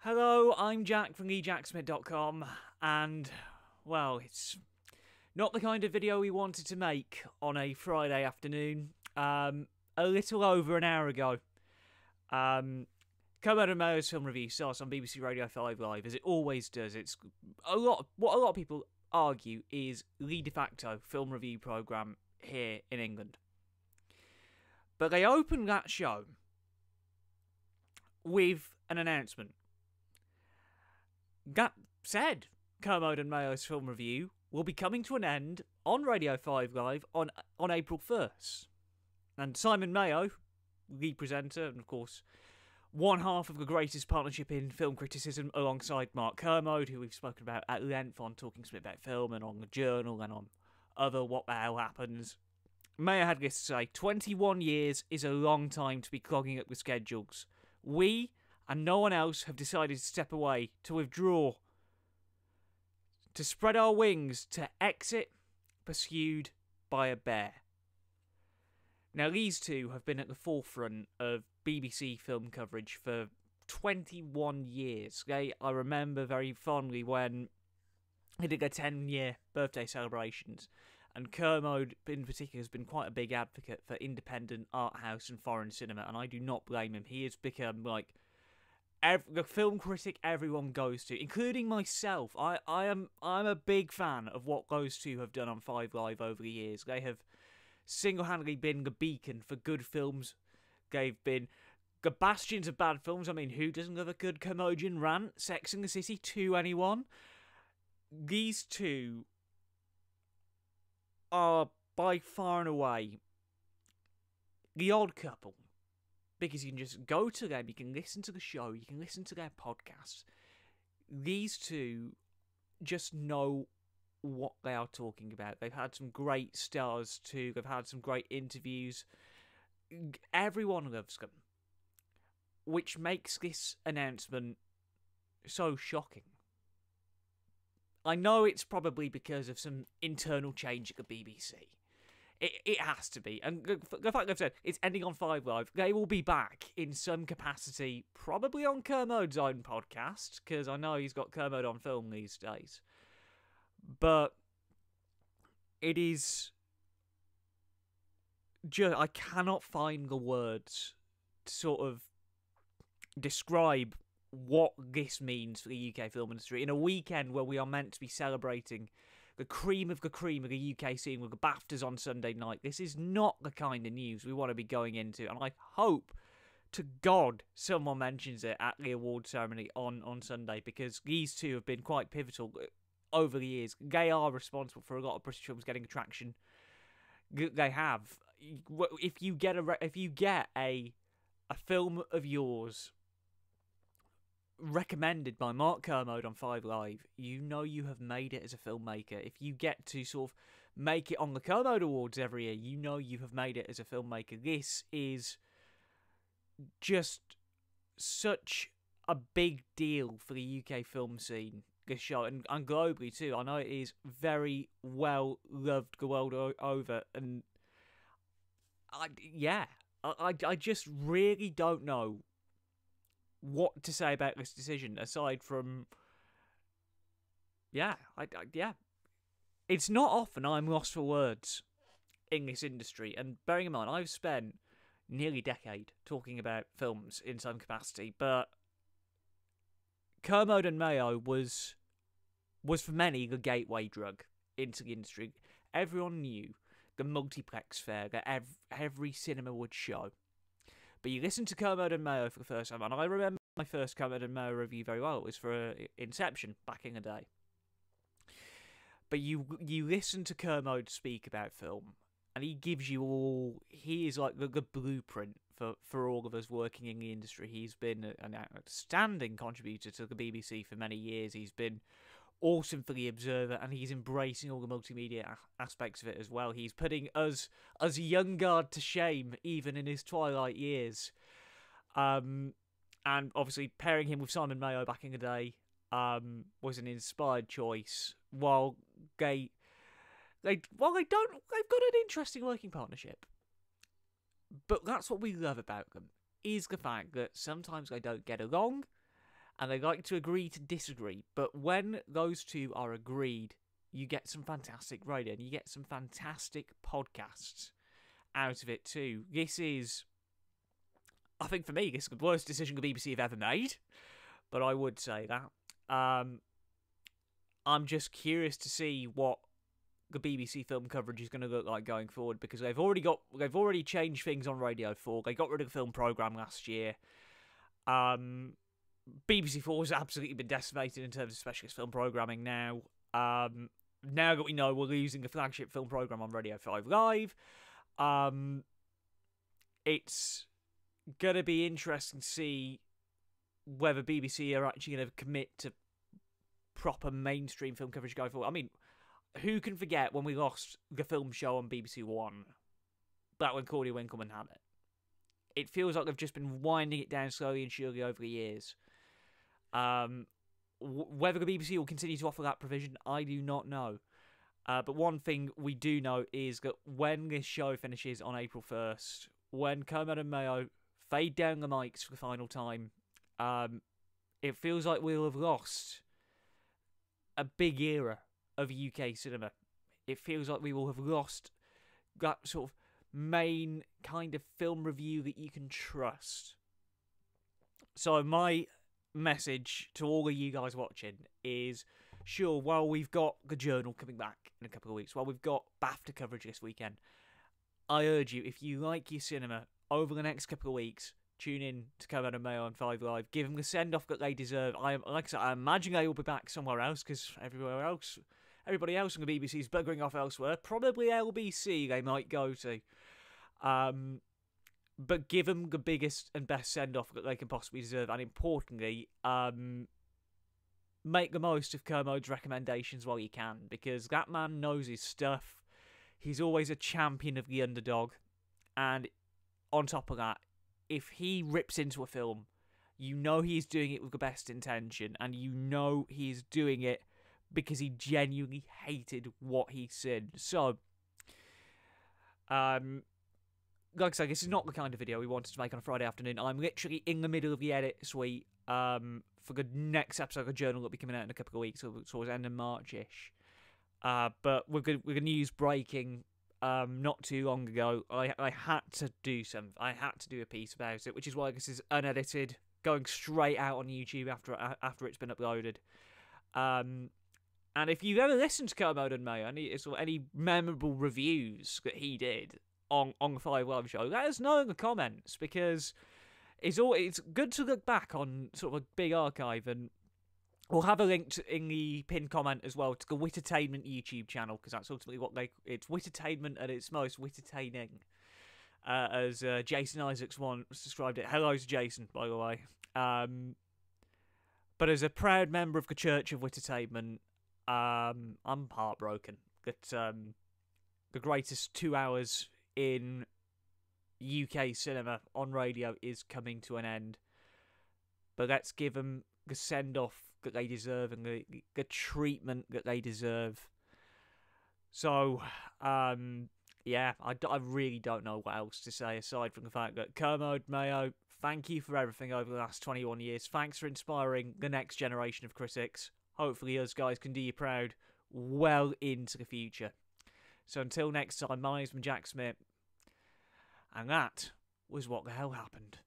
Hello, I'm Jack from TheJackSmit.com, and, well, it's not the kind of video we wanted to make on a Friday afternoon. A little over an hour ago, Kermode and Mayo's film review starts on BBC Radio 5 Live, as it always does. It's what a lot of people argue is the de facto film review programme here in England. But they opened that show with an announcement. That said, Kermode and Mayo's film review will be coming to an end on Radio 5 Live on April 1st. And Simon Mayo, the presenter, and of course, one half of the greatest partnership in film criticism alongside Mark Kermode, who we've spoken about at length on Talking Smit About Film and on the Journal and on other What the Hell Happens. Mayo had this to say, 21 years is a long time to be clogging up the schedules. We and no one else have decided to step away, to withdraw, to spread our wings, to exit, pursued by a bear. Now, these two have been at the forefront of BBC film coverage for 21 years. I remember very fondly when they did their 10-year birthday celebrations, and Kermode in particular has been quite a big advocate for independent art house and foreign cinema, and I do not blame him. He has become, like, the film critic everyone goes to, including myself. I'm a big fan of what those two have done on 5 Live over the years. They have single-handedly been the beacon for good films. They've been the bastions of bad films. I mean, who doesn't love a good curmudgeon rant? Sex and the City, to anyone? These two are by far and away the odd couple. Because you can just go to them, you can listen to the show, you can listen to their podcasts. These two just know what they are talking about. They've had some great stars too. They've had some great interviews. Everyone loves them. Which makes this announcement so shocking. I know it's probably because of some internal change at the BBC. It has to be. And the fact they've said it's ending on 5 Live, they will be back in some capacity, probably on Kermode's own podcast, because I know he's got Kermode on film these days. But it is just, I cannot find the words to sort of describe what this means for the UK film industry in a weekend where we are meant to be celebrating the cream of the UK scene with the BAFTAs on Sunday night. This is not the kind of news we want to be going into, and I hope to God someone mentions it at the award ceremony on Sunday, because these two have been quite pivotal over the years. They are responsible for a lot of British films getting attraction. They have. If you get a film of yours recommended by Mark Kermode on 5 Live, you know you have made it as a filmmaker. If you get to sort of make it on the Kermode Awards every year, you know you have made it as a filmmaker. This is just such a big deal for the UK film scene, this show, and globally too. I know it is very well loved the world over, and I just really don't know what to say about this decision, aside from, it's not often I'm lost for words in this industry, and bearing in mind, I've spent nearly a decade talking about films in some capacity, but Kermode and Mayo was for many the gateway drug into the industry. Everyone knew the multiplex fare that every cinema would show. But you listen to Kermode and Mayo for the first time, and I remember my first Kermode and Mayo review very well. It was for Inception back in the day. But you listen to Kermode speak about film, and he gives you all. He is like the blueprint for all of us working in the industry. He's been an outstanding contributor to the BBC for many years. He's been awesome for The Observer, and he's embracing all the multimedia aspects of it as well. He's putting us as a young guard to shame, even in his twilight years. And obviously pairing him with Simon Mayo back in the day was an inspired choice. While they've got an interesting working partnership. But that's what we love about them, is the fact that sometimes they don't get along, and they like to agree to disagree. But when those two are agreed, you get some fantastic radio, and you get some fantastic podcasts out of it too. This is, I think for me, this is the worst decision the BBC have ever made, but I would say that. I'm just curious to see what the BBC film coverage is going to look like going forward, because they've already changed things on Radio 4. They got rid of the film programme last year. BBC 4 has absolutely been decimated in terms of specialist film programming now. Now that we know we're losing the flagship film programme on Radio 5 Live, it's going to be interesting to see whether BBC are actually going to commit to proper mainstream film coverage going forward. I mean, who can forget when we lost the film show on BBC One? Back when Cordy Winkleman had it. It feels like they've just been winding it down slowly and surely over the years. Whether the BBC will continue to offer that provision, I do not know. But one thing we do know is that when this show finishes on April 1st, when Kermode and Mayo fade down the mics for the final time, it feels like we'll have lost a big era of UK cinema. It feels like we will have lost that sort of main kind of film review that you can trust. So my message to all of you guys watching is, sure, while we've got the Journal coming back in a couple of weeks, while we've got BAFTA coverage this weekend, I urge you, if you like your cinema, over the next couple of weeks, tune in to Kermode and Mayo on 5 Live. Give them the send-off that they deserve. Like I said, I imagine they will be back somewhere else, because everybody else on the BBC is buggering off elsewhere. Probably LBC they might go to. But give them the biggest and best send-off that they can possibly deserve. And importantly, make the most of Kermode's recommendations while you can, because that man knows his stuff. He's always a champion of the underdog. And on top of that, if he rips into a film, you know he's doing it with the best intention, and you know he's doing it because he genuinely hated what he's seen. So, like I say, this is not the kind of video we wanted to make on a Friday afternoon. I'm literally in the middle of the edit suite for the next episode of the Journal that'll be coming out in a couple of weeks, so towards the end of March-ish. But with the news breaking not too long ago, I had to do something. I had to do a piece about it, which is why this is unedited, going straight out on YouTube after it's been uploaded. And if you've ever listened to Kermode and Mayo, any memorable reviews that he did on the 5 Live show, let us know in the comments, because it's good to look back on sort of a big archive, and we'll have a link in the pinned comment as well to the Wittertainment YouTube channel, because that's ultimately it's Wittertainment at its most wittertaining, as Jason Isaacs once described it. Hello to Jason, by the way. But as a proud member of the Church of Wittertainment, I'm heartbroken that the greatest 2 hours in UK cinema on radio is coming to an end. But let's give them the send-off that they deserve and the treatment that they deserve. So, yeah, I really don't know what else to say aside from the fact that Kermode, Mayo, thank you for everything over the last 21 years. Thanks for inspiring the next generation of critics. Hopefully us guys can do you proud well into the future. So until next time, my name's TheJackSmit, and that was What the Hell Happened.